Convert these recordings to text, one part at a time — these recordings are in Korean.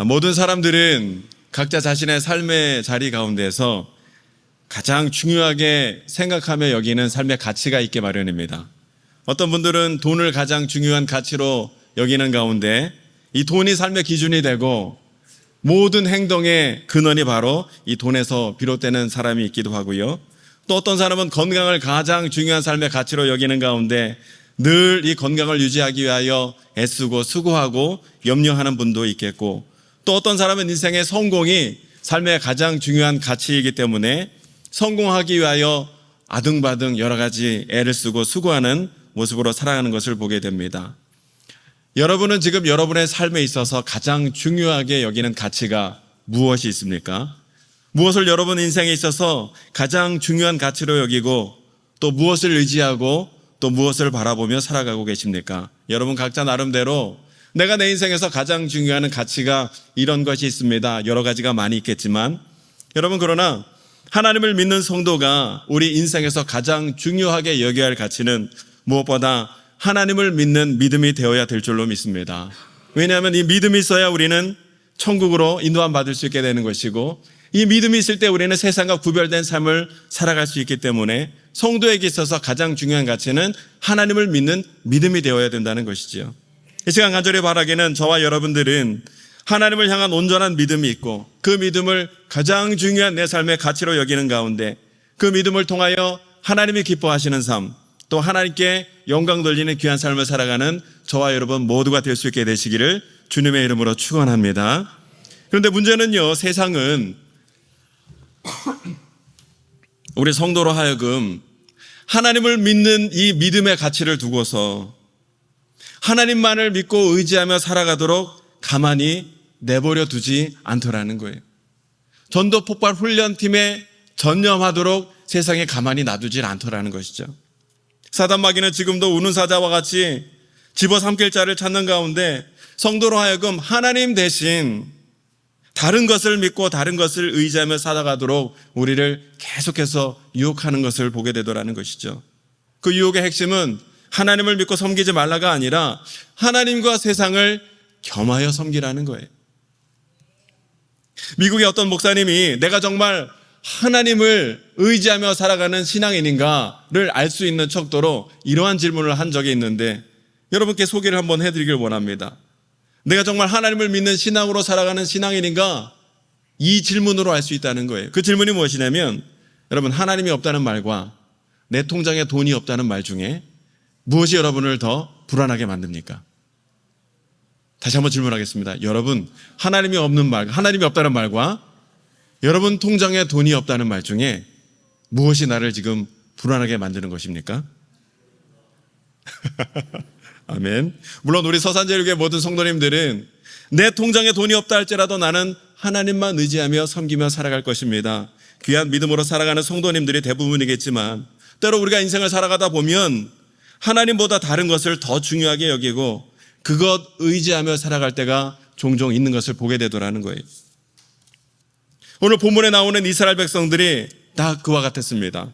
모든 사람들은 각자 자신의 삶의 자리 가운데서 가장 중요하게 생각하며 여기는 삶의 가치가 있게 마련입니다. 어떤 분들은 돈을 가장 중요한 가치로 여기는 가운데 이 돈이 삶의 기준이 되고 모든 행동의 근원이 바로 이 돈에서 비롯되는 사람이 있기도 하고요. 또 어떤 사람은 건강을 가장 중요한 삶의 가치로 여기는 가운데 늘 이 건강을 유지하기 위하여 애쓰고 수고하고 염려하는 분도 있겠고, 또 어떤 사람은 인생의 성공이 삶의 가장 중요한 가치이기 때문에 성공하기 위하여 아등바등 여러 가지 애를 쓰고 수고하는 모습으로 살아가는 것을 보게 됩니다. 여러분은 지금 여러분의 삶에 있어서 가장 중요하게 여기는 가치가 무엇이 있습니까? 무엇을 여러분 인생에 있어서 가장 중요한 가치로 여기고 또 무엇을 의지하고 또 무엇을 바라보며 살아가고 계십니까? 여러분 각자 나름대로 내가 내 인생에서 가장 중요한 가치가 이런 것이 있습니다. 여러 가지가 많이 있겠지만 여러분, 그러나 하나님을 믿는 성도가 우리 인생에서 가장 중요하게 여겨야 할 가치는 무엇보다 하나님을 믿는 믿음이 되어야 될 줄로 믿습니다. 왜냐하면 이 믿음이 있어야 우리는 천국으로 인도함 받을 수 있게 되는 것이고, 이 믿음이 있을 때 우리는 세상과 구별된 삶을 살아갈 수 있기 때문에 성도에게 있어서 가장 중요한 가치는 하나님을 믿는 믿음이 되어야 된다는 것이지요. 이 시간 간절히 바라기는 저와 여러분들은 하나님을 향한 온전한 믿음이 있고 그 믿음을 가장 중요한 내 삶의 가치로 여기는 가운데 그 믿음을 통하여 하나님이 기뻐하시는 삶, 또 하나님께 영광 돌리는 귀한 삶을 살아가는 저와 여러분 모두가 될 수 있게 되시기를 주님의 이름으로 축원합니다. 그런데 문제는요, 세상은 우리 성도로 하여금 하나님을 믿는 이 믿음의 가치를 두고서 하나님만을 믿고 의지하며 살아가도록 가만히 내버려 두지 않더라는 거예요. 전도 폭발 훈련팀에 전념하도록 세상에 가만히 놔두질 않더라는 것이죠. 사단 마귀는 지금도 우는 사자와 같이 집어삼킬 자를 찾는 가운데 성도로 하여금 하나님 대신 다른 것을 믿고 다른 것을 의지하며 살아가도록 우리를 계속해서 유혹하는 것을 보게 되더라는 것이죠. 그 유혹의 핵심은 하나님을 믿고 섬기지 말라가 아니라 하나님과 세상을 겸하여 섬기라는 거예요. 미국의 어떤 목사님이 내가 정말 하나님을 의지하며 살아가는 신앙인인가를 알 수 있는 척도로 이러한 질문을 한 적이 있는데 여러분께 소개를 한번 해드리길 원합니다. 내가 정말 하나님을 믿는 신앙으로 살아가는 신앙인인가? 이 질문으로 알 수 있다는 거예요. 그 질문이 무엇이냐면, 여러분, 하나님이 없다는 말과 내 통장에 돈이 없다는 말 중에 무엇이 여러분을 더 불안하게 만듭니까? 다시 한번 질문하겠습니다. 여러분, 하나님이 없는 말, 하나님이 없다는 말과 여러분 통장에 돈이 없다는 말 중에 무엇이 나를 지금 불안하게 만드는 것입니까? 아멘. 물론 우리 서산제일교회 모든 성도님들은 내 통장에 돈이 없다 할지라도 나는 하나님만 의지하며 섬기며 살아갈 것입니다. 귀한 믿음으로 살아가는 성도님들이 대부분이겠지만 때로 우리가 인생을 살아가다 보면 하나님보다 다른 것을 더 중요하게 여기고 그것 의지하며 살아갈 때가 종종 있는 것을 보게 되더라는 거예요. 오늘 본문에 나오는 이스라엘 백성들이 다 그와 같았습니다.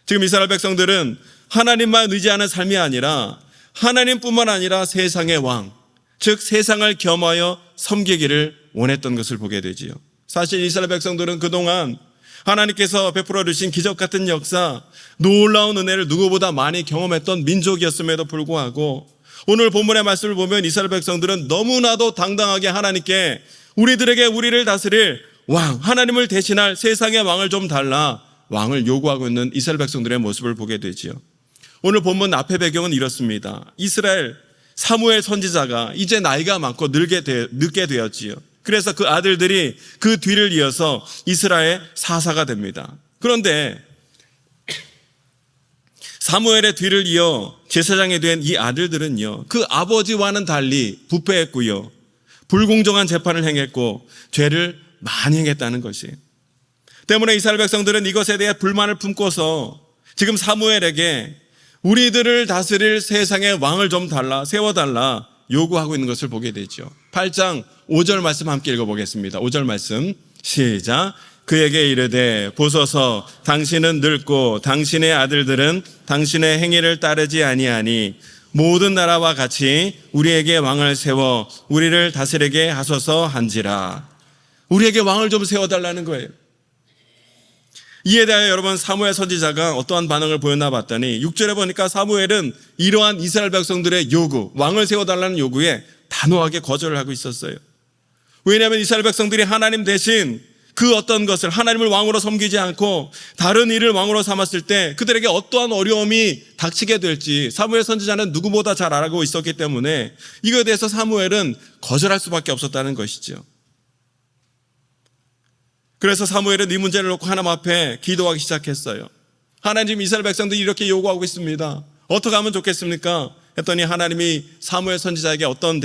지금 이스라엘 백성들은 하나님만 의지하는 삶이 아니라 하나님뿐만 아니라 세상의 왕, 즉 세상을 겸하여 섬기기를 원했던 것을 보게 되지요. 사실 이스라엘 백성들은 그동안 하나님께서 베풀어 주신 기적 같은 역사, 놀라운 은혜를 누구보다 많이 경험했던 민족이었음에도 불구하고 오늘 본문의 말씀을 보면 이스라엘 백성들은 너무나도 당당하게 하나님께 우리들에게 우리를 다스릴 왕, 하나님을 대신할 세상의 왕을 좀 달라 왕을 요구하고 있는 이스라엘 백성들의 모습을 보게 되지요. 오늘 본문 앞의 배경은 이렇습니다. 이스라엘 사무엘 선지자가 이제 나이가 많고 늙게 되었지요. 그래서 그 아들들이 그 뒤를 이어서 이스라엘 사사가 됩니다. 그런데 사무엘의 뒤를 이어 제사장이 된 이 아들들은요, 그 아버지와는 달리 부패했고요, 불공정한 재판을 행했고 죄를 많이 행했다는 것이 때문에 이스라엘 백성들은 이것에 대해 불만을 품고서 지금 사무엘에게 우리들을 다스릴 세상의 왕을 좀 달라, 세워달라 요구하고 있는 것을 보게 되죠. 8장 5절 말씀 함께 읽어보겠습니다. 5절 말씀 시작. 그에게 이르되 보소서 당신은 늙고 당신의 아들들은 당신의 행위를 따르지 아니하니 모든 나라와 같이 우리에게 왕을 세워 우리를 다스리게 하소서 한지라. 우리에게 왕을 좀 세워달라는 거예요. 이에 대하여 여러분 사무엘 선지자가 어떠한 반응을 보였나 봤더니 6절에 보니까 사무엘은 이러한 이스라엘 백성들의 요구, 왕을 세워달라는 요구에 단호하게 거절을 하고 있었어요. 왜냐하면 이스라엘 백성들이 하나님 대신 그 어떤 것을 하나님을 왕으로 섬기지 않고 다른 일을 왕으로 삼았을 때 그들에게 어떠한 어려움이 닥치게 될지 사무엘 선지자는 누구보다 잘 알고 있었기 때문에 이거에 대해서 사무엘은 거절할 수밖에 없었다는 것이죠. 그래서 사무엘은 이 문제를 놓고 하나님 앞에 기도하기 시작했어요. 하나님, 이스라엘 백성들이 이렇게 요구하고 있습니다. 어떻게 하면 좋겠습니까? 했더니 하나님이 사무엘 선지자에게 어떤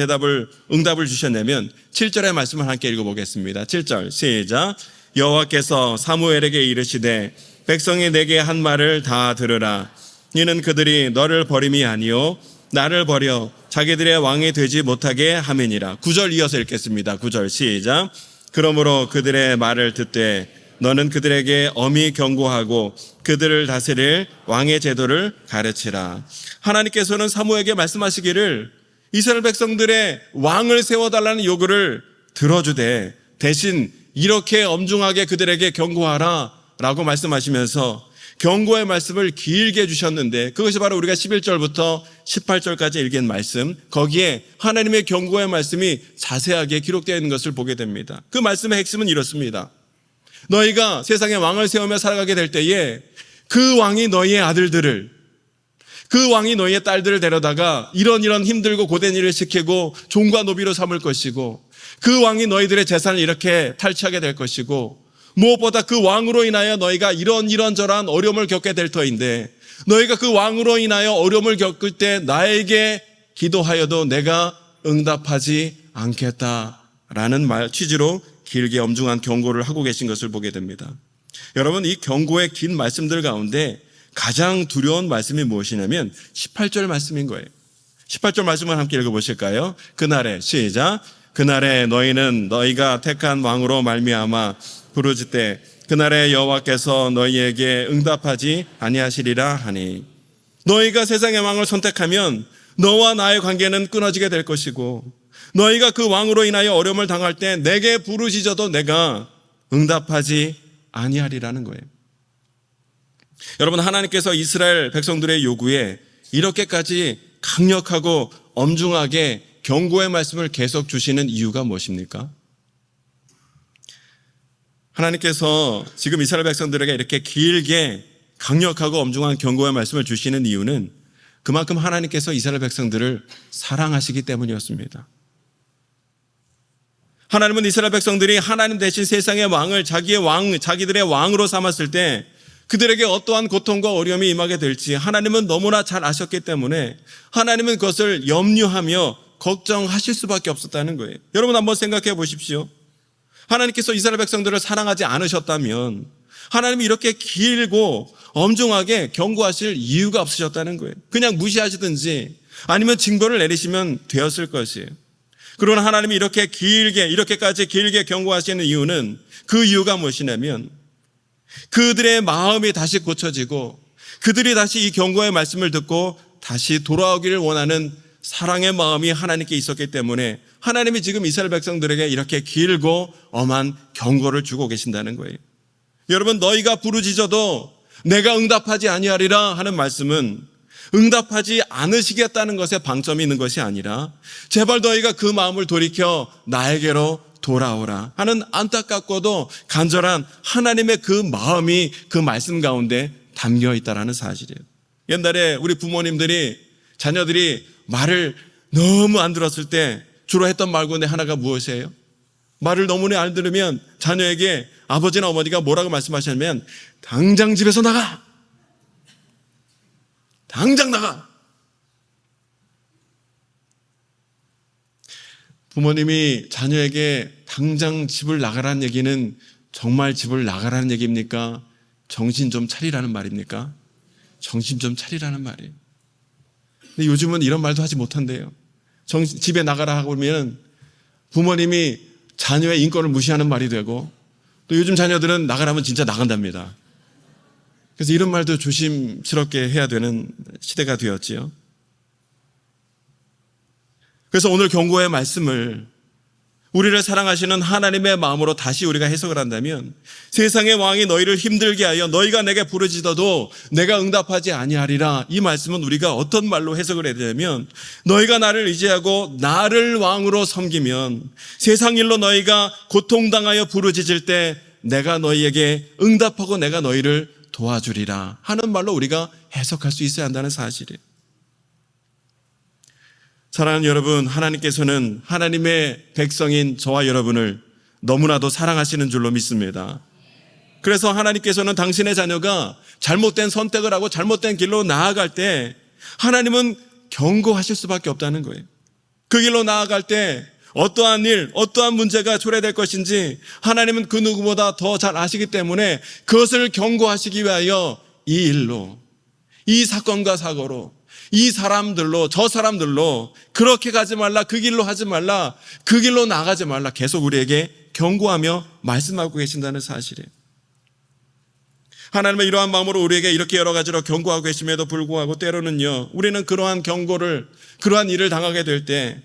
응답을 주셨냐면 7절의 말씀을 함께 읽어보겠습니다. 7절 시작. 여호와께서 사무엘에게 이르시되 백성이 내게 한 말을 다 들으라. 이는 그들이 너를 버림이 아니요 나를 버려 자기들의 왕이 되지 못하게 함이니라. 9절 이어서 읽겠습니다. 9절 시작. 그러므로 그들의 말을 듣되 너는 그들에게 엄히 경고하고 그들을 다스릴 왕의 제도를 가르치라. 하나님께서는 사무엘에게 말씀하시기를 이스라엘 백성들의 왕을 세워달라는 요구를 들어주되 대신 이렇게 엄중하게 그들에게 경고하라 라고 말씀하시면서 경고의 말씀을 길게 해주셨는데 그것이 바로 우리가 11절부터 18절까지 읽은 말씀, 거기에 하나님의 경고의 말씀이 자세하게 기록되어 있는 것을 보게 됩니다. 그 말씀의 핵심은 이렇습니다. 너희가 세상에 왕을 세우며 살아가게 될 때에 그 왕이 너희의 아들들을, 그 왕이 너희의 딸들을 데려다가 이런 힘들고 고된 일을 시키고 종과 노비로 삼을 것이고 그 왕이 너희들의 재산을 이렇게 탈취하게 될 것이고 무엇보다 그 왕으로 인하여 너희가 이런저런 어려움을 겪게 될 터인데 너희가 그 왕으로 인하여 어려움을 겪을 때 나에게 기도하여도 내가 응답하지 않겠다라는 취지로 길게 엄중한 경고를 하고 계신 것을 보게 됩니다. 여러분, 이 경고의 긴 말씀들 가운데 가장 두려운 말씀이 무엇이냐면 18절 말씀인 거예요. 18절 말씀을 함께 읽어보실까요? 그날에 시작. 그날에 너희는 너희가 택한 왕으로 말미암아 부르짖되 그날에 여호와께서 너희에게 응답하지 아니하시리라 하니. 너희가 세상의 왕을 선택하면 너와 나의 관계는 끊어지게 될 것이고 너희가 그 왕으로 인하여 어려움을 당할 때 내게 부르짖어도 내가 응답하지 아니하리라는 거예요. 여러분, 하나님께서 이스라엘 백성들의 요구에 이렇게까지 강력하고 엄중하게 경고의 말씀을 계속 주시는 이유가 무엇입니까? 하나님께서 지금 이스라엘 백성들에게 이렇게 길게 강력하고 엄중한 경고의 말씀을 주시는 이유는 그만큼 하나님께서 이스라엘 백성들을 사랑하시기 때문이었습니다. 하나님은 이스라엘 백성들이 하나님 대신 세상의 왕을 자기들의 왕으로 삼았을 때 그들에게 어떠한 고통과 어려움이 임하게 될지 하나님은 너무나 잘 아셨기 때문에 하나님은 그것을 염려하며 걱정하실 수밖에 없었다는 거예요. 여러분, 한번 생각해 보십시오. 하나님께서 이스라엘 백성들을 사랑하지 않으셨다면 하나님이 이렇게 길고 엄중하게 경고하실 이유가 없으셨다는 거예요. 그냥 무시하시든지 아니면 징벌을 내리시면 되었을 것이에요. 그러나 하나님이 이렇게까지 길게 경고하시는 이유는 그 이유가 무엇이냐면 그들의 마음이 다시 고쳐지고 그들이 다시 이 경고의 말씀을 듣고 다시 돌아오기를 원하는 사랑의 마음이 하나님께 있었기 때문에 하나님이 지금 이스라엘 백성들에게 이렇게 길고 엄한 경고를 주고 계신다는 거예요. 여러분, 너희가 부르짖어도 내가 응답하지 아니하리라 하는 말씀은 응답하지 않으시겠다는 것에 방점이 있는 것이 아니라 제발 너희가 그 마음을 돌이켜 나에게로 돌아오라 하는 안타깝고도 간절한 하나님의 그 마음이 그 말씀 가운데 담겨 있다는 사실이에요. 옛날에 우리 부모님들이 자녀들이 말을 너무 안 들었을 때 주로 했던 말 가운데 하나가 무엇이에요? 말을 너무나 안 들으면 자녀에게 아버지나 어머니가 뭐라고 말씀하셨냐면 당장 집에서 나가! 당장 나가! 부모님이 자녀에게 당장 집을 나가라는 얘기는 정말 집을 나가라는 얘기입니까? 정신 좀 차리라는 말입니까? 정신 좀 차리라는 말이에요. 근데 요즘은 이런 말도 하지 못한대요. 집에 나가라 하고 그러면 부모님이 자녀의 인권을 무시하는 말이 되고 또 요즘 자녀들은 나가라면 진짜 나간답니다. 그래서 이런 말도 조심스럽게 해야 되는 시대가 되었지요. 그래서 오늘 경고의 말씀을 우리를 사랑하시는 하나님의 마음으로 다시 우리가 해석을 한다면, 세상의 왕이 너희를 힘들게 하여 너희가 내게 부르짖어도 내가 응답하지 아니하리라, 이 말씀은 우리가 어떤 말로 해석을 해야 되냐면, 너희가 나를 의지하고 나를 왕으로 섬기면 세상 일로 너희가 고통당하여 부르짖을 때 내가 너희에게 응답하고 내가 너희를 도와주리라 하는 말로 우리가 해석할 수 있어야 한다는 사실이에요. 사랑하는 여러분, 하나님께서는 하나님의 백성인 저와 여러분을 너무나도 사랑하시는 줄로 믿습니다. 그래서 하나님께서는 당신의 자녀가 잘못된 선택을 하고 잘못된 길로 나아갈 때 하나님은 경고하실 수밖에 없다는 거예요. 그 길로 나아갈 때 어떠한 일, 어떠한 문제가 초래될 것인지 하나님은 그 누구보다 더 잘 아시기 때문에 그것을 경고하시기 위하여 이 일로, 이 사건과 사고로, 이 사람들로, 저 사람들로 그렇게 가지 말라, 그 길로 하지 말라, 그 길로 나가지 말라 계속 우리에게 경고하며 말씀하고 계신다는 사실이에요. 하나님은 이러한 마음으로 우리에게 이렇게 여러 가지로 경고하고 계심에도 불구하고 때로는요, 우리는 그러한 경고를, 그러한 일을 당하게 될 때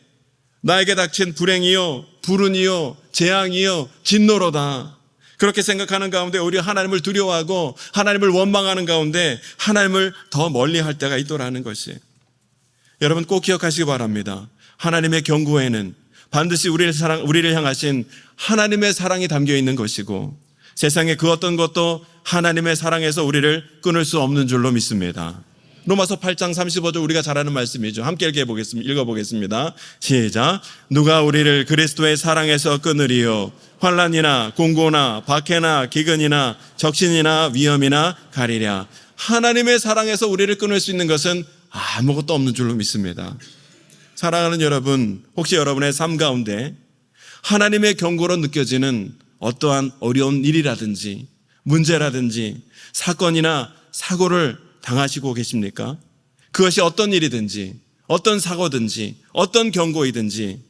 나에게 닥친 불행이요, 불운이요, 재앙이요, 진노로다, 그렇게 생각하는 가운데 우리 하나님을 두려워하고 하나님을 원망하는 가운데 하나님을 더 멀리할 때가 있더라는 것이에요. 여러분 꼭 기억하시기 바랍니다. 하나님의 경고에는 반드시 우리를 향하신 하나님의 사랑이 담겨 있는 것이고, 세상의 그 어떤 것도 하나님의 사랑에서 우리를 끊을 수 없는 줄로 믿습니다. 로마서 8장 35절 우리가 잘 아는 말씀이죠. 함께 읽어보겠습니다. 시작. 누가 우리를 그리스도의 사랑에서 끊으리요? 환난이나 공고나 박해나 기근이나 적신이나 위험이나 가리랴. 하나님의 사랑에서 우리를 끊을 수 있는 것은 아무것도 없는 줄로 믿습니다. 사랑하는 여러분, 혹시 여러분의 삶 가운데 하나님의 경고로 느껴지는 어떠한 어려운 일이라든지 문제라든지 사건이나 사고를 당하시고 계십니까? 그것이 어떤 일이든지 어떤 사고든지 어떤 경고이든지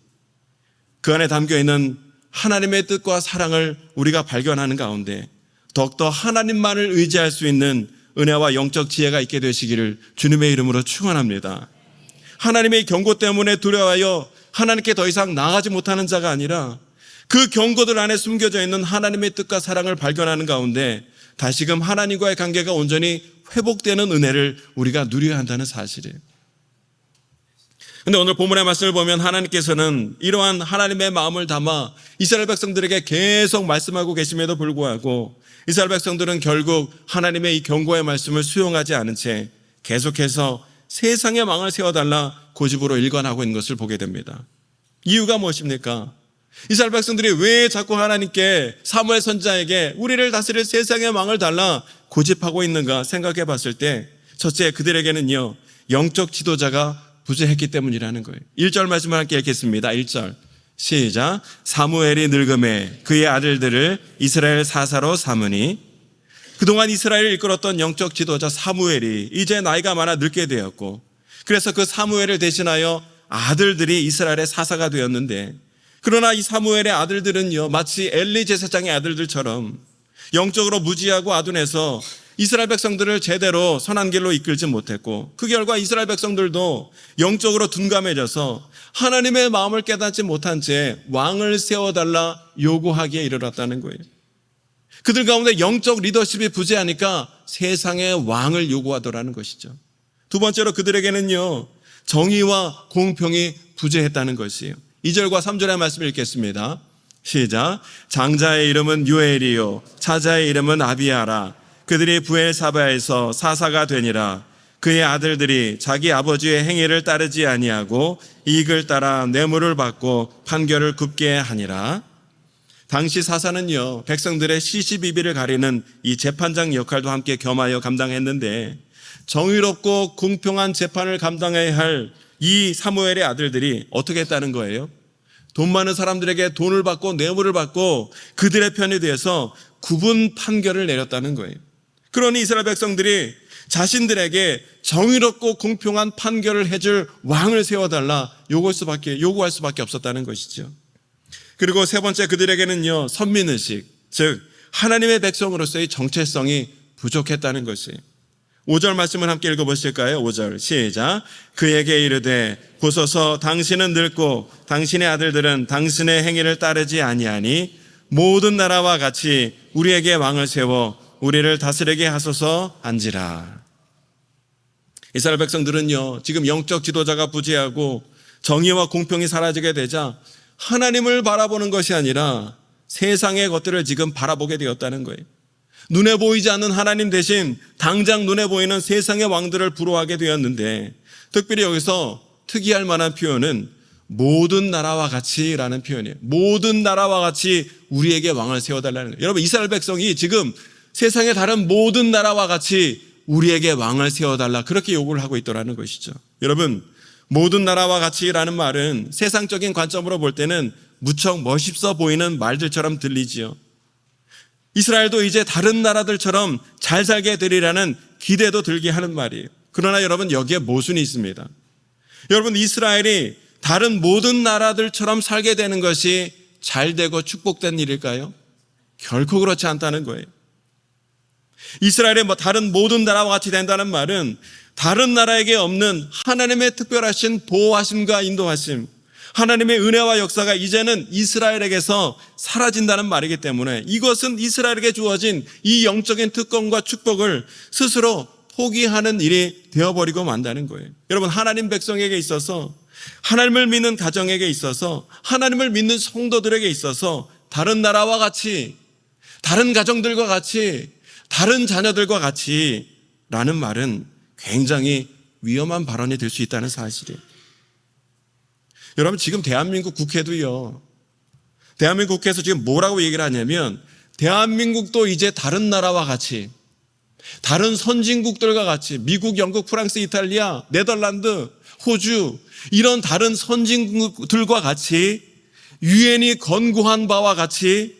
그 안에 담겨있는 하나님의 뜻과 사랑을 우리가 발견하는 가운데 더욱더 하나님만을 의지할 수 있는 은혜와 영적 지혜가 있게 되시기를 주님의 이름으로 축원합니다. 하나님의 경고 때문에 두려워하여 하나님께 더 이상 나아가지 못하는 자가 아니라 그 경고들 안에 숨겨져 있는 하나님의 뜻과 사랑을 발견하는 가운데 다시금 하나님과의 관계가 온전히 회복되는 은혜를 우리가 누려야 한다는 사실이에요. 그런데 오늘 본문의 말씀을 보면 하나님께서는 이러한 하나님의 마음을 담아 이스라엘 백성들에게 계속 말씀하고 계심에도 불구하고 이스라엘 백성들은 결국 하나님의 이 경고의 말씀을 수용하지 않은 채 계속해서 세상의 왕을 세워달라 고집으로 일관하고 있는 것을 보게 됩니다. 이유가 무엇입니까? 이스라엘 백성들이 왜 자꾸 하나님께 사무엘 선지자에게 우리를 다스릴 세상의 왕을 달라 고집하고 있는가 생각해 봤을 때 첫째, 그들에게는요 영적 지도자가 부재했기 때문이라는 거예요. 1절 말씀을 함께 읽겠습니다. 1절 시작. 사무엘이 늙음에 그의 아들들을 이스라엘 사사로 삼으니, 그동안 이스라엘을 이끌었던 영적 지도자 사무엘이 이제 나이가 많아 늙게 되었고, 그래서 그 사무엘을 대신하여 아들들이 이스라엘의 사사가 되었는데, 그러나 이 사무엘의 아들들은요 마치 엘리 제사장의 아들들처럼 영적으로 무지하고 아둔해서 이스라엘 백성들을 제대로 선한 길로 이끌지 못했고, 그 결과 이스라엘 백성들도 영적으로 둔감해져서 하나님의 마음을 깨닫지 못한 채 왕을 세워달라 요구하기에 이르렀다는 거예요. 그들 가운데 영적 리더십이 부재하니까 세상의 왕을 요구하더라는 것이죠. 두 번째로 그들에게는요 정의와 공평이 부재했다는 것이에요. 2절과 3절의 말씀을 읽겠습니다. 시작. 장자의 이름은 유엘이요 차자의 이름은 아비야라. 그들이 부엘사바에서 사사가 되니라. 그의 아들들이 자기 아버지의 행위를 따르지 아니하고 이익을 따라 뇌물을 받고 판결을 굽게 하니라. 당시 사사는요 백성들의 시시비비를 가리는 이 재판장 역할도 함께 겸하여 감당했는데, 정의롭고 공평한 재판을 감당해야 할 이 사무엘의 아들들이 어떻게 했다는 거예요? 돈 많은 사람들에게 돈을 받고 뇌물을 받고 그들의 편이 돼서 구분 판결을 내렸다는 거예요. 그러니 이스라엘 백성들이 자신들에게 정의롭고 공평한 판결을 해줄 왕을 세워달라 요구할 수밖에 없었다는 것이죠. 그리고 세 번째, 그들에게는요 선민의식, 즉 하나님의 백성으로서의 정체성이 부족했다는 것이에요. 5절 말씀을 함께 읽어보실까요? 5절 시작. 그에게 이르되 보소서 당신은 늙고 당신의 아들들은 당신의 행위를 따르지 아니하니 모든 나라와 같이 우리에게 왕을 세워 우리를 다스리게 하소서 한지라. 이스라엘 백성들은요, 지금 영적 지도자가 부재하고 정의와 공평이 사라지게 되자 하나님을 바라보는 것이 아니라 세상의 것들을 지금 바라보게 되었다는 거예요. 눈에 보이지 않는 하나님 대신 당장 눈에 보이는 세상의 왕들을 부러워하게 되었는데, 특별히 여기서 특이할 만한 표현은 모든 나라와 같이라는 표현이에요. 모든 나라와 같이 우리에게 왕을 세워달라는 거예요. 여러분, 이스라엘 백성이 지금 세상의 다른 모든 나라와 같이 우리에게 왕을 세워달라, 그렇게 요구를 하고 있더라는 것이죠. 여러분, 모든 나라와 같이라는 말은 세상적인 관점으로 볼 때는 무척 멋있어 보이는 말들처럼 들리지요. 이스라엘도 이제 다른 나라들처럼 잘 살게 되리라는 기대도 들게 하는 말이에요. 그러나 여러분, 여기에 모순이 있습니다. 여러분, 이스라엘이 다른 모든 나라들처럼 살게 되는 것이 잘 되고 축복된 일일까요? 결코 그렇지 않다는 거예요. 이스라엘의 다른 모든 나라와 같이 된다는 말은 다른 나라에게 없는 하나님의 특별하신 보호하심과 인도하심, 하나님의 은혜와 역사가 이제는 이스라엘에게서 사라진다는 말이기 때문에 이것은 이스라엘에게 주어진 이 영적인 특권과 축복을 스스로 포기하는 일이 되어버리고 만다는 거예요. 여러분, 하나님 백성에게 있어서, 하나님을 믿는 가정에게 있어서, 하나님을 믿는 성도들에게 있어서 다른 나라와 같이, 다른 가정들과 같이, 다른 자녀들과 같이 라는 말은 굉장히 위험한 발언이 될 수 있다는 사실이에요. 여러분, 지금 대한민국 국회도요, 대한민국 국회에서 지금 뭐라고 얘기를 하냐면, 대한민국도 이제 다른 나라와 같이, 다른 선진국들과 같이, 미국, 영국, 프랑스, 이탈리아, 네덜란드, 호주, 이런 다른 선진국들과 같이 유엔이 권고한 바와 같이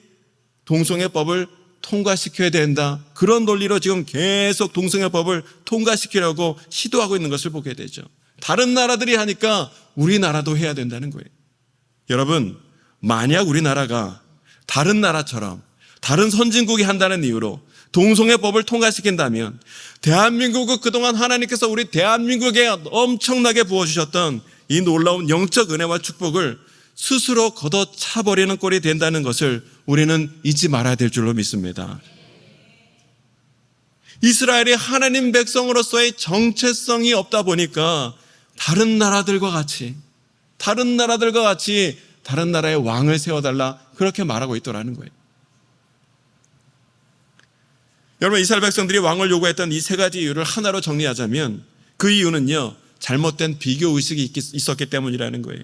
동성애법을 통과시켜야 된다, 그런 논리로 지금 계속 동성애법을 통과시키려고 시도하고 있는 것을 보게 되죠. 다른 나라들이 하니까 우리나라도 해야 된다는 거예요. 여러분, 만약 우리나라가 다른 나라처럼 다른 선진국이 한다는 이유로 동성애법을 통과시킨다면 대한민국은 그동안 하나님께서 우리 대한민국에 엄청나게 부어주셨던 이 놀라운 영적 은혜와 축복을 스스로 걷어차버리는 꼴이 된다는 것을 우리는 잊지 말아야 될 줄로 믿습니다. 이스라엘이 하나님 백성으로서의 정체성이 없다 보니까 다른 나라들과 같이 다른 나라의 왕을 세워달라, 그렇게 말하고 있더라는 거예요. 여러분, 이스라엘 백성들이 왕을 요구했던 이 세 가지 이유를 하나로 정리하자면 그 이유는요, 잘못된 비교의식이 있었기 때문이라는 거예요.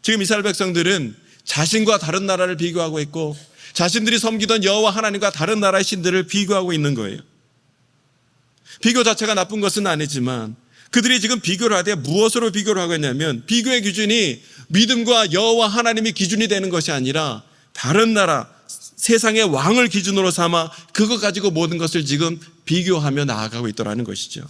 지금 이스라엘 백성들은 자신과 다른 나라를 비교하고 있고 자신들이 섬기던 여호와 하나님과 다른 나라의 신들을 비교하고 있는 거예요. 비교 자체가 나쁜 것은 아니지만 그들이 지금 비교를 하되 무엇으로 비교를 하고 있냐면, 비교의 기준이 믿음과 여호와 하나님이 기준이 되는 것이 아니라 다른 나라, 세상의 왕을 기준으로 삼아 그거 가지고 모든 것을 지금 비교하며 나아가고 있더라는 것이죠.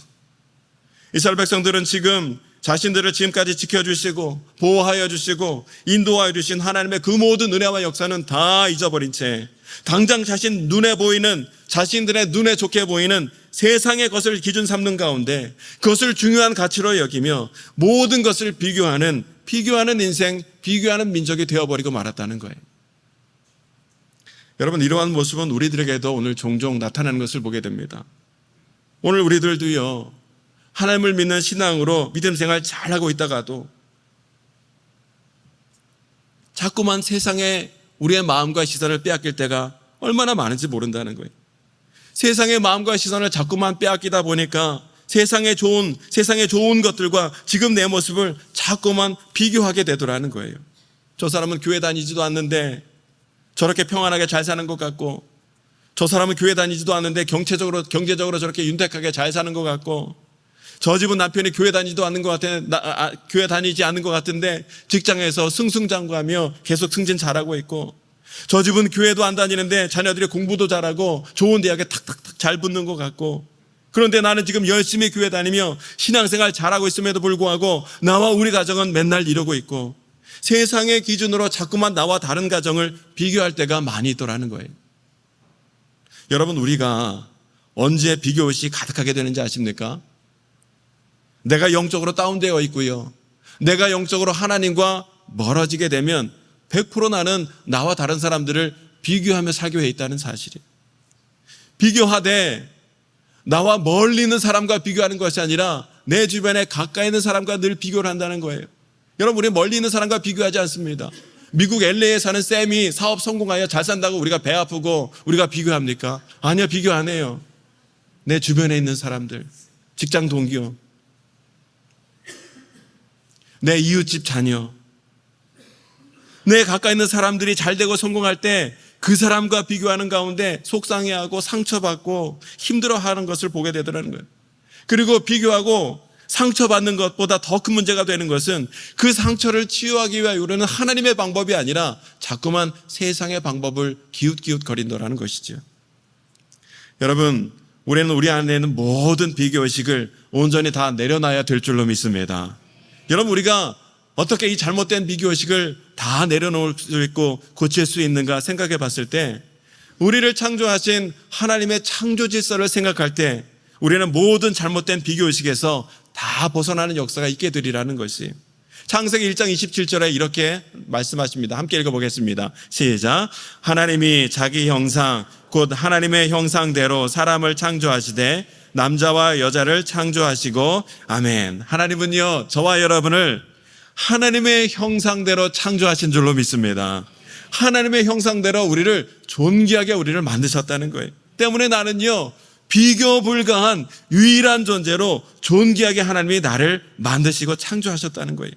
이스라엘 백성들은 지금 자신들을 지금까지 지켜주시고 보호하여 주시고 인도하여 주신 하나님의 그 모든 은혜와 역사는 다 잊어버린 채 당장 자신 눈에 보이는, 자신들의 눈에 좋게 보이는 세상의 것을 기준 삼는 가운데 그것을 중요한 가치로 여기며 모든 것을 비교하는 인생, 비교하는 민족이 되어버리고 말았다는 거예요. 여러분, 이러한 모습은 우리들에게도 오늘 종종 나타나는 것을 보게 됩니다. 오늘 우리들도요, 하나님을 믿는 신앙으로 믿음 생활 잘하고 있다가도 자꾸만 세상에 우리의 마음과 시선을 빼앗길 때가 얼마나 많은지 모른다는 거예요. 세상의 마음과 시선을 자꾸만 빼앗기다 보니까 세상의 좋은 것들과 지금 내 모습을 자꾸만 비교하게 되더라는 거예요. 저 사람은 교회 다니지도 않는데 저렇게 평안하게 잘 사는 것 같고, 저 사람은 교회 다니지도 않는데 경제적으로 저렇게 윤택하게 잘 사는 것 같고, 저 집은 남편이 교회 다니지 않는 것 같은데 직장에서 승승장구하며 계속 승진 잘하고 있고, 저 집은 교회도 안 다니는데 자녀들이 공부도 잘하고 좋은 대학에 탁탁탁 잘 붙는 것 같고, 그런데 나는 지금 열심히 교회 다니며 신앙생활 잘하고 있음에도 불구하고 나와 우리 가정은 맨날 이러고 있고, 세상의 기준으로 자꾸만 나와 다른 가정을 비교할 때가 많이 있더라는 거예요. 여러분, 우리가 언제 비교의식이 가득하게 되는지 아십니까? 내가 영적으로 다운되어 있고요, 내가 영적으로 하나님과 멀어지게 되면 100% 나는 나와 다른 사람들을 비교하며 살게 돼 있다는 사실이에요. 비교하되 나와 멀리 있는 사람과 비교하는 것이 아니라 내 주변에 가까이 있는 사람과 늘 비교를 한다는 거예요. 여러분, 우리 멀리 있는 사람과 비교하지 않습니다. 미국 LA에 사는 쌤이 사업 성공하여 잘 산다고 우리가 배 아프고 우리가 비교합니까? 아니요, 비교 안 해요. 내 주변에 있는 사람들, 직장 동기요, 내 이웃집 자녀, 내 가까이 있는 사람들이 잘 되고 성공할 때 그 사람과 비교하는 가운데 속상해하고 상처받고 힘들어하는 것을 보게 되더라는 거예요. 그리고 비교하고 상처받는 것보다 더 큰 문제가 되는 것은 그 상처를 치유하기 위하여 우리는 하나님의 방법이 아니라 자꾸만 세상의 방법을 기웃기웃거린다라는 것이죠. 여러분, 우리는 우리 안에 있는 모든 비교의식을 온전히 다 내려놔야 될 줄로 믿습니다. 여러분, 우리가 어떻게 이 잘못된 비교의식을 다 내려놓을 수 있고 고칠 수 있는가 생각해 봤을 때, 우리를 창조하신 하나님의 창조 질서를 생각할 때 우리는 모든 잘못된 비교의식에서 다 벗어나는 역사가 있게 되리라는 것이, 창세기 1장 27절에 이렇게 말씀하십니다. 함께 읽어보겠습니다. 시작. 하나님이 자기 형상 곧 하나님의 형상대로 사람을 창조하시되 남자와 여자를 창조하시고. 아멘. 하나님은요, 저와 여러분을 하나님의 형상대로 창조하신 줄로 믿습니다. 하나님의 형상대로 우리를 존귀하게 우리를 만드셨다는 거예요. 때문에 나는요, 비교 불가한 유일한 존재로 존귀하게 하나님이 나를 만드시고 창조하셨다는 거예요.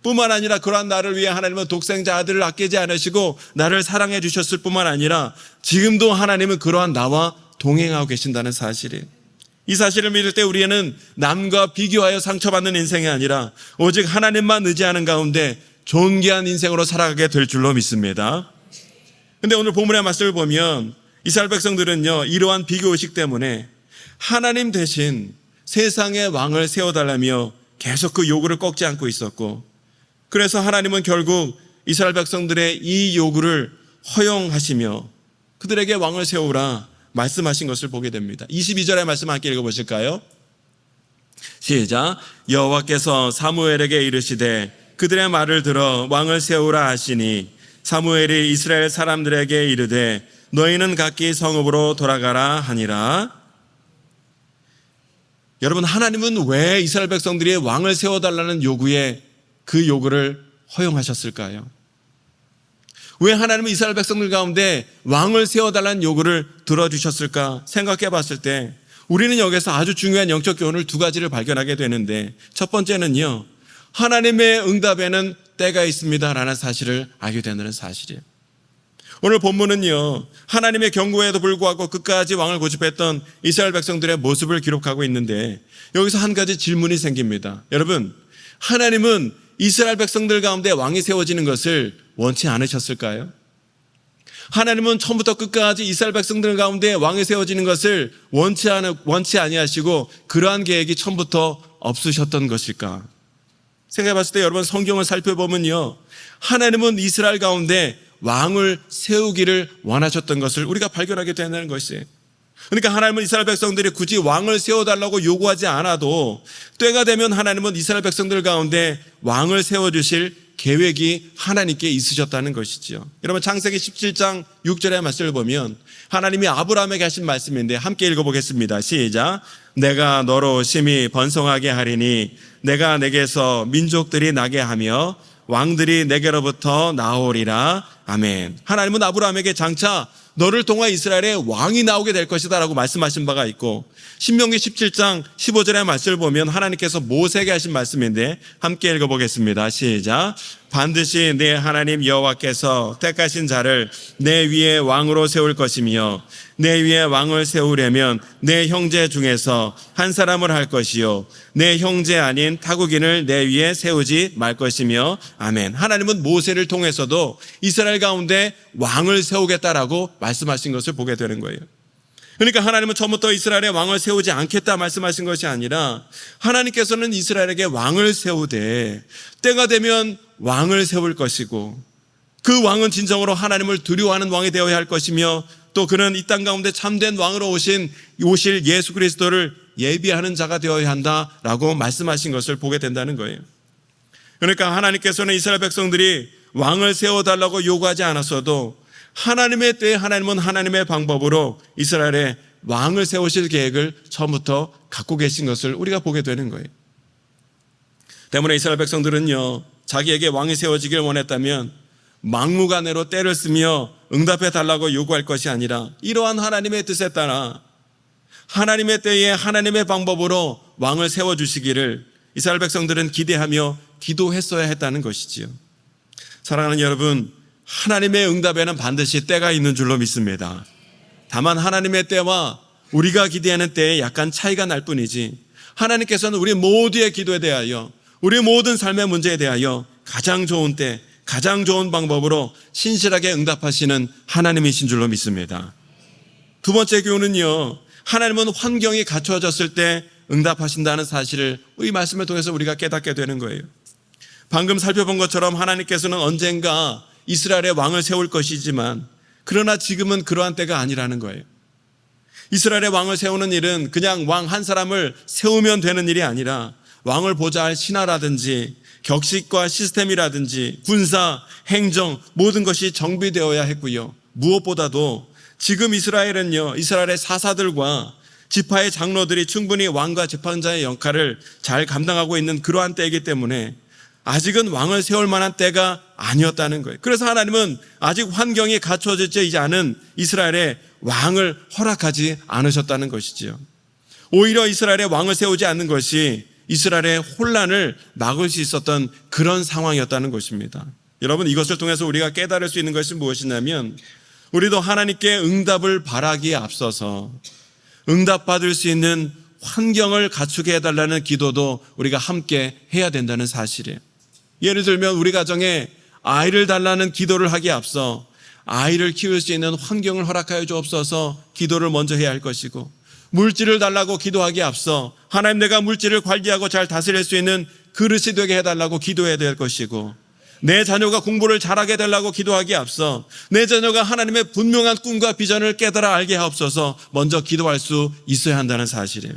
뿐만 아니라 그러한 나를 위해 하나님은 독생자 아들을 아끼지 않으시고 나를 사랑해 주셨을 뿐만 아니라 지금도 하나님은 그러한 나와 동행하고 계신다는 사실이에요. 이 사실을 믿을 때 우리는 남과 비교하여 상처받는 인생이 아니라 오직 하나님만 의지하는 가운데 존귀한 인생으로 살아가게 될 줄로 믿습니다. 그런데 오늘 본문의 말씀을 보면 이스라엘 백성들은요, 이러한 비교의식 때문에 하나님 대신 세상의 왕을 세워달라며 계속 그 요구를 꺾지 않고 있었고, 그래서 하나님은 결국 이스라엘 백성들의 이 요구를 허용하시며 그들에게 왕을 세우라 말씀하신 것을 보게 됩니다. 22절의 말씀 함께 읽어보실까요? 시작. 여호와께서 사무엘에게 이르시되 그들의 말을 들어 왕을 세우라 하시니 사무엘이 이스라엘 사람들에게 이르되 너희는 각기 성읍으로 돌아가라 하니라. 여러분, 하나님은 왜 이스라엘 백성들이 왕을 세워달라는 요구에 그 요구를 허용하셨을까요? 왜 하나님은 이스라엘 백성들 가운데 왕을 세워달라는 요구를 들어주셨을까 생각해 봤을 때 우리는 여기서 아주 중요한 영적 교훈을 두 가지를 발견하게 되는데, 첫 번째는요, 하나님의 응답에는 때가 있습니다라는 사실을 알게 되는 사실이에요. 오늘 본문은요, 하나님의 경고에도 불구하고 끝까지 왕을 고집했던 이스라엘 백성들의 모습을 기록하고 있는데, 여기서 한 가지 질문이 생깁니다. 여러분, 하나님은 이스라엘 백성들 가운데 왕이 세워지는 것을 원치 않으셨을까요? 하나님은 처음부터 끝까지 이스라엘 백성들 가운데 왕이 세워지는 것을 원치 아니하시고 그러한 계획이 처음부터 없으셨던 것일까? 생각해 봤을 때 여러분, 성경을 살펴보면요, 하나님은 이스라엘 가운데 왕을 세우기를 원하셨던 것을 우리가 발견하게 된다는 것이에요. 그러니까 하나님은 이스라엘 백성들이 굳이 왕을 세워달라고 요구하지 않아도 때가 되면 하나님은 이스라엘 백성들 가운데 왕을 세워주실 계획이 하나님께 있으셨다는 것이죠. 여러분, 창세기 17장 6절의 말씀을 보면 하나님이 아브라함에게 하신 말씀인데 함께 읽어보겠습니다. 시작. 내가 너로 심히 번성하게 하리니 내가 내게서 민족들이 나게 하며 왕들이 내게로부터 나오리라. 아멘. 하나님은 아브라함에게 장차 너를 통해 이스라엘의 왕이 나오게 될 것이다 라고 말씀하신 바가 있고, 신명기 17장 15절의 말씀을 보면 하나님께서 모세에게 하신 말씀인데 함께 읽어보겠습니다. 시작. 반드시 내 하나님 여호와께서 택하신 자를 내 위에 왕으로 세울 것이며 내 위에 왕을 세우려면 내 형제 중에서 한 사람을 할 것이요 내 형제 아닌 타국인을 내 위에 세우지 말 것이며. 아멘. 하나님은 모세를 통해서도 이스라엘 가운데 왕을 세우겠다라고 말씀하신 것을 보게 되는 거예요. 그러니까 하나님은 처음부터 이스라엘에 왕을 세우지 않겠다 말씀하신 것이 아니라 하나님께서는 이스라엘에게 왕을 세우되 때가 되면 왕을 세울 것이고 그 왕은 진정으로 하나님을 두려워하는 왕이 되어야 할 것이며 또 그는 이 땅 가운데 참된 왕으로 오실 예수 그리스도를 예비하는 자가 되어야 한다라고 말씀하신 것을 보게 된다는 거예요. 그러니까 하나님께서는 이스라엘 백성들이 왕을 세워달라고 요구하지 않았어도 하나님의 때에 하나님은 하나님의 방법으로 이스라엘에 왕을 세우실 계획을 처음부터 갖고 계신 것을 우리가 보게 되는 거예요. 때문에 이스라엘 백성들은요, 자기에게 왕이 세워지길 원했다면 막무가내로 때를 쓰며 응답해 달라고 요구할 것이 아니라 이러한 하나님의 뜻에 따라 하나님의 때에 하나님의 방법으로 왕을 세워주시기를 이스라엘 백성들은 기대하며 기도했어야 했다는 것이지요. 사랑하는 여러분, 하나님의 응답에는 반드시 때가 있는 줄로 믿습니다. 다만 하나님의 때와 우리가 기대하는 때에 약간 차이가 날 뿐이지 하나님께서는 우리 모두의 기도에 대하여 우리 모든 삶의 문제에 대하여 가장 좋은 때, 가장 좋은 방법으로 신실하게 응답하시는 하나님이신 줄로 믿습니다. 두 번째 교훈은요, 하나님은 환경이 갖춰졌을 때 응답하신다는 사실을 이 말씀을 통해서 우리가 깨닫게 되는 거예요. 방금 살펴본 것처럼 하나님께서는 언젠가 이스라엘의 왕을 세울 것이지만 그러나 지금은 그러한 때가 아니라는 거예요. 이스라엘의 왕을 세우는 일은 그냥 왕 한 사람을 세우면 되는 일이 아니라 왕을 보좌 할 신하라든지 격식과 시스템이라든지 군사, 행정 모든 것이 정비되어야 했고요. 무엇보다도 지금 이스라엘은요, 이스라엘의 사사들과 지파의 장로들이 충분히 왕과 재판자의 역할을 잘 감당하고 있는 그러한 때이기 때문에 아직은 왕을 세울 만한 때가 아니었다는 거예요. 그래서 하나님은 아직 환경이 갖춰지지 않은 이스라엘에 왕을 허락하지 않으셨다는 것이지요. 오히려 이스라엘에 왕을 세우지 않는 것이 이스라엘의 혼란을 막을 수 있었던 그런 상황이었다는 것입니다. 여러분, 이것을 통해서 우리가 깨달을 수 있는 것이 무엇이냐면 우리도 하나님께 응답을 바라기에 앞서서 응답받을 수 있는 환경을 갖추게 해달라는 기도도 우리가 함께 해야 된다는 사실이에요. 예를 들면 우리 가정에 아이를 달라는 기도를 하기에 앞서 아이를 키울 수 있는 환경을 허락하여 주옵소서 기도를 먼저 해야 할 것이고, 물질을 달라고 기도하기에 앞서 하나님, 내가 물질을 관리하고 잘 다스릴 수 있는 그릇이 되게 해달라고 기도해야 될 것이고, 내 자녀가 공부를 잘하게 해달라고 기도하기에 앞서 내 자녀가 하나님의 분명한 꿈과 비전을 깨달아 알게 하옵소서 먼저 기도할 수 있어야 한다는 사실이에요.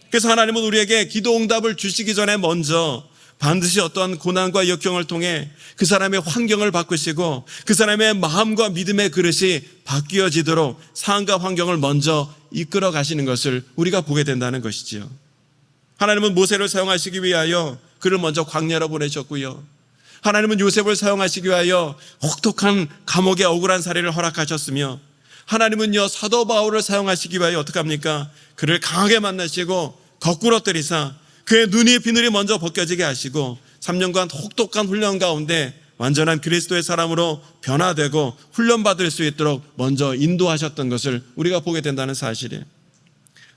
그래서 하나님은 우리에게 기도 응답을 주시기 전에 먼저 반드시 어떠한 고난과 역경을 통해 그 사람의 환경을 바꾸시고 그 사람의 마음과 믿음의 그릇이 바뀌어지도록 상황과 환경을 먼저 이끌어 가시는 것을 우리가 보게 된다는 것이지요. 하나님은 모세를 사용하시기 위하여 그를 먼저 광야로 보내셨고요. 하나님은 요셉을 사용하시기 위하여 혹독한 감옥의 억울한 사례를 허락하셨으며, 하나님은요 사도 바울을 사용하시기 위하여 어떻게 합니까? 그를 강하게 만나시고 거꾸로 때리사 그의 눈이 비늘이 먼저 벗겨지게 하시고 3년간 혹독한 훈련 가운데 완전한 그리스도의 사람으로 변화되고 훈련받을 수 있도록 먼저 인도하셨던 것을 우리가 보게 된다는 사실이에요.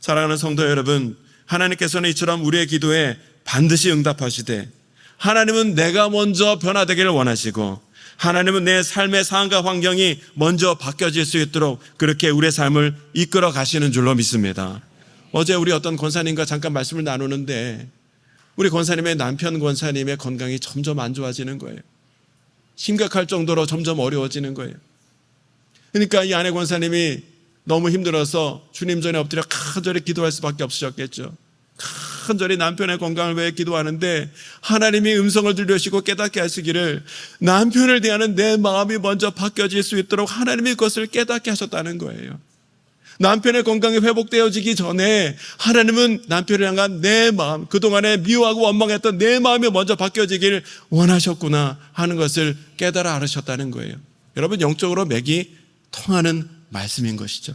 사랑하는 성도 여러분, 하나님께서는 이처럼 우리의 기도에 반드시 응답하시되 하나님은 내가 먼저 변화되기를 원하시고 하나님은 내 삶의 상황과 환경이 먼저 바뀌어질 수 있도록 그렇게 우리의 삶을 이끌어 가시는 줄로 믿습니다. 어제 우리 어떤 권사님과 잠깐 말씀을 나누는데 우리 권사님의 남편 권사님의 건강이 점점 안 좋아지는 거예요. 심각할 정도로 점점 어려워지는 거예요. 그러니까 이 아내 권사님이 너무 힘들어서 주님 전에 엎드려 간절히 기도할 수밖에 없으셨겠죠. 간절히 남편의 건강을 위해 기도하는데 하나님이 음성을 들려주시고 깨닫게 하시기를 남편을 대하는 내 마음이 먼저 바뀌어질 수 있도록 하나님이 그것을 깨닫게 하셨다는 거예요. 남편의 건강이 회복되어지기 전에 하나님은 남편을 향한 내 마음, 그동안에 미워하고 원망했던 내 마음이 먼저 바뀌어지길 원하셨구나 하는 것을 깨달아 알으셨다는 거예요. 여러분, 영적으로 맥이 통하는 말씀인 것이죠.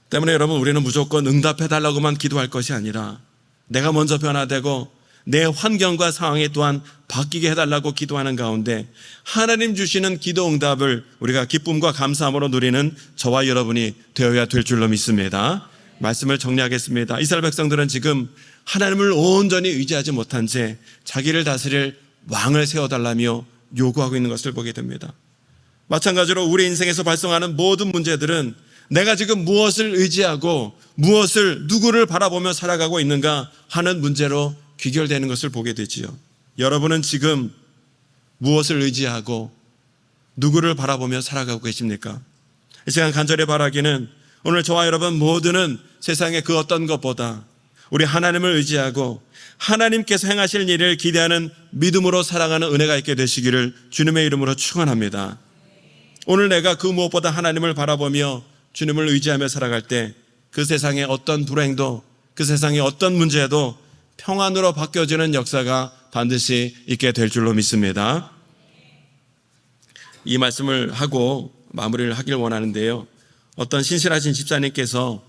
때문에 여러분, 우리는 무조건 응답해달라고만 기도할 것이 아니라 내가 먼저 변화되고 내 환경과 상황이 또한 바뀌게 해달라고 기도하는 가운데 하나님 주시는 기도 응답을 우리가 기쁨과 감사함으로 누리는 저와 여러분이 되어야 될 줄로 믿습니다. 말씀을 정리하겠습니다. 이스라엘 백성들은 지금 하나님을 온전히 의지하지 못한 채 자기를 다스릴 왕을 세워달라며 요구하고 있는 것을 보게 됩니다. 마찬가지로 우리 인생에서 발생하는 모든 문제들은 내가 지금 무엇을 의지하고 누구를 바라보며 살아가고 있는가 하는 문제로 귀결되는 것을 보게 되지요. 여러분은 지금 무엇을 의지하고 누구를 바라보며 살아가고 계십니까? 이 시간 간절히 바라기는 오늘 저와 여러분 모두는 세상의 그 어떤 것보다 우리 하나님을 의지하고 하나님께서 행하실 일을 기대하는 믿음으로 살아가는 은혜가 있게 되시기를 주님의 이름으로 축원합니다. 오늘 내가 그 무엇보다 하나님을 바라보며 주님을 의지하며 살아갈 때 그 세상의 어떤 불행도, 그 세상의 어떤 문제도 평안으로 바뀌어지는 역사가 반드시 있게 될 줄로 믿습니다. 이 말씀을 하고 마무리를 하길 원하는데요, 어떤 신실하신 집사님께서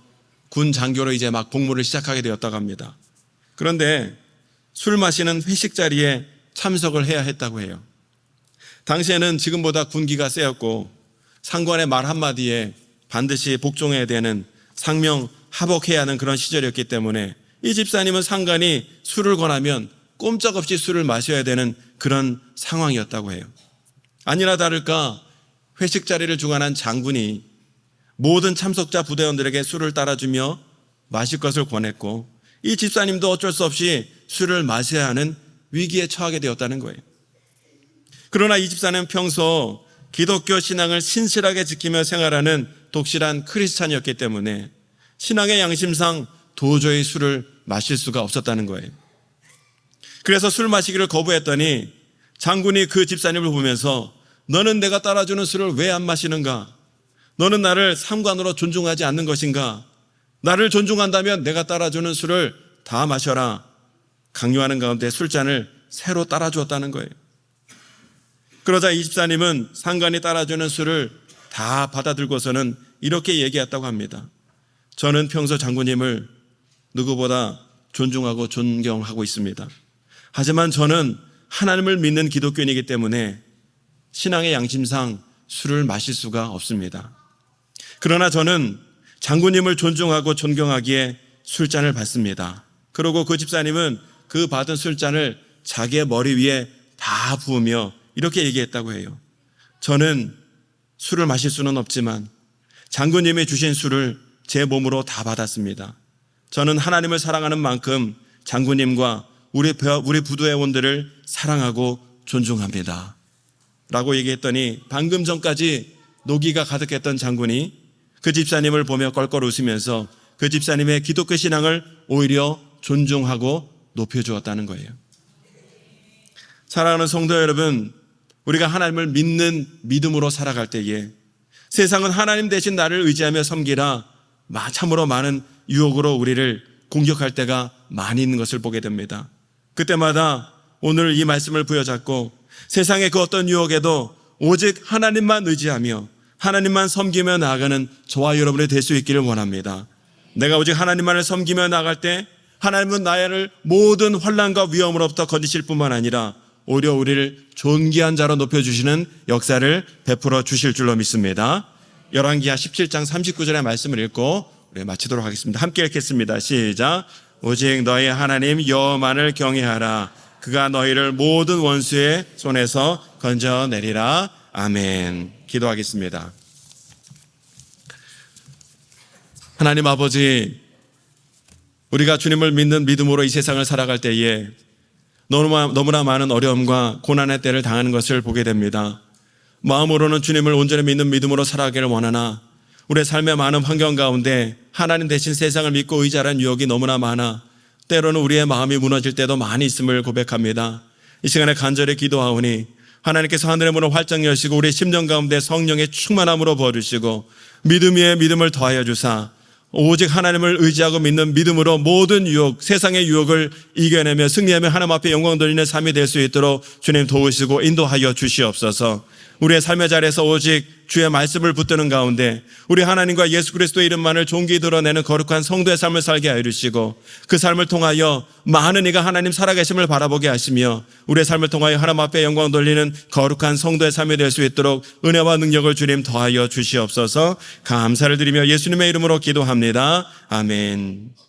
군 장교로 이제 막 복무를 시작하게 되었다고 합니다. 그런데 술 마시는 회식 자리에 참석을 해야 했다고 해요. 당시에는 지금보다 군기가 세었고 상관의 말 한마디에 반드시 복종해야 되는 상명 하복해야 하는 그런 시절이었기 때문에 이 집사님은 상관이 술을 권하면 꼼짝없이 술을 마셔야 되는 그런 상황이었다고 해요. 아니나 다를까 회식 자리를 주관한 장군이 모든 참석자 부대원들에게 술을 따라주며 마실 것을 권했고 이 집사님도 어쩔 수 없이 술을 마셔야 하는 위기에 처하게 되었다는 거예요. 그러나 이 집사는 평소 기독교 신앙을 신실하게 지키며 생활하는 독실한 크리스찬이었기 때문에 신앙의 양심상 도저히 술을 마실 수가 없었다는 거예요. 그래서 술 마시기를 거부했더니 장군이 그 집사님을 보면서 너는 내가 따라주는 술을 왜 안 마시는가? 너는 나를 상관으로 존중하지 않는 것인가? 나를 존중한다면 내가 따라주는 술을 다 마셔라. 강요하는 가운데 술잔을 새로 따라주었다는 거예요. 그러자 이 집사님은 상관이 따라주는 술을 다 받아들고서는 이렇게 얘기했다고 합니다. 저는 평소 장군님을 누구보다 존중하고 존경하고 있습니다. 하지만 저는 하나님을 믿는 기독교인이기 때문에 신앙의 양심상 술을 마실 수가 없습니다. 그러나 저는 장군님을 존중하고 존경하기에 술잔을 받습니다. 그리고 그 집사님은 그 받은 술잔을 자기의 머리 위에 다 부으며 이렇게 얘기했다고 해요. 저는 술을 마실 수는 없지만 장군님이 주신 술을 제 몸으로 다 받았습니다. 저는 하나님을 사랑하는 만큼 장군님과 우리 부두회원들을 사랑하고 존중합니다. 라고 얘기했더니 방금 전까지 노기가 가득했던 장군이 그 집사님을 보며 껄껄 웃으면서 그 집사님의 기독교 신앙을 오히려 존중하고 높여주었다는 거예요. 사랑하는 성도 여러분, 우리가 하나님을 믿는 믿음으로 살아갈 때에 세상은 하나님 대신 나를 의지하며 섬기라 참으로 많은 유혹으로 우리를 공격할 때가 많이 있는 것을 보게 됩니다. 그때마다 오늘 이 말씀을 부여잡고 세상의 그 어떤 유혹에도 오직 하나님만 의지하며 하나님만 섬기며 나아가는 저와 여러분이 될 수 있기를 원합니다. 내가 오직 하나님만을 섬기며 나아갈 때 하나님은 나를 모든 환난과 위험으로부터 건지실 뿐만 아니라 오히려 우리를 존귀한 자로 높여주시는 역사를 베풀어 주실 줄로 믿습니다. 열왕기하 17장 39절의 말씀을 읽고 우리 마치도록 하겠습니다. 함께 읽겠습니다. 시작. 오직 너희 하나님 여호와만을 경외하라. 그가 너희를 모든 원수의 손에서 건져내리라. 아멘. 기도하겠습니다. 하나님 아버지, 우리가 주님을 믿는 믿음으로 이 세상을 살아갈 때에 너무나 많은 어려움과 고난의 때를 당하는 것을 보게 됩니다. 마음으로는 주님을 온전히 믿는 믿음으로 살아가기를 원하나 우리의 삶의 많은 환경 가운데 하나님 대신 세상을 믿고 의지하는 유혹이 너무나 많아 때로는 우리의 마음이 무너질 때도 많이 있음을 고백합니다. 이 시간에 간절히 기도하오니 하나님께서 하늘의 문을 활짝 여시고 우리의 심령 가운데 성령의 충만함으로 부어주시고 믿음 위에 믿음을 더하여 주사 오직 하나님을 의지하고 믿는 믿음으로 모든 유혹, 세상의 유혹을 이겨내며 승리하며 하나님 앞에 영광 돌리는 삶이 될 수 있도록 주님 도우시고 인도하여 주시옵소서. 우리의 삶의 자리에서 오직 주의 말씀을 붙드는 가운데 우리 하나님과 예수 그리스도의 이름만을 존귀히 드러내는 거룩한 성도의 삶을 살게 하여 주시고 그 삶을 통하여 많은 이가 하나님 살아계심을 바라보게 하시며 우리의 삶을 통하여 하나님 앞에 영광 돌리는 거룩한 성도의 삶이 될 수 있도록 은혜와 능력을 주님 더하여 주시옵소서. 감사를 드리며 예수님의 이름으로 기도합니다. 아멘.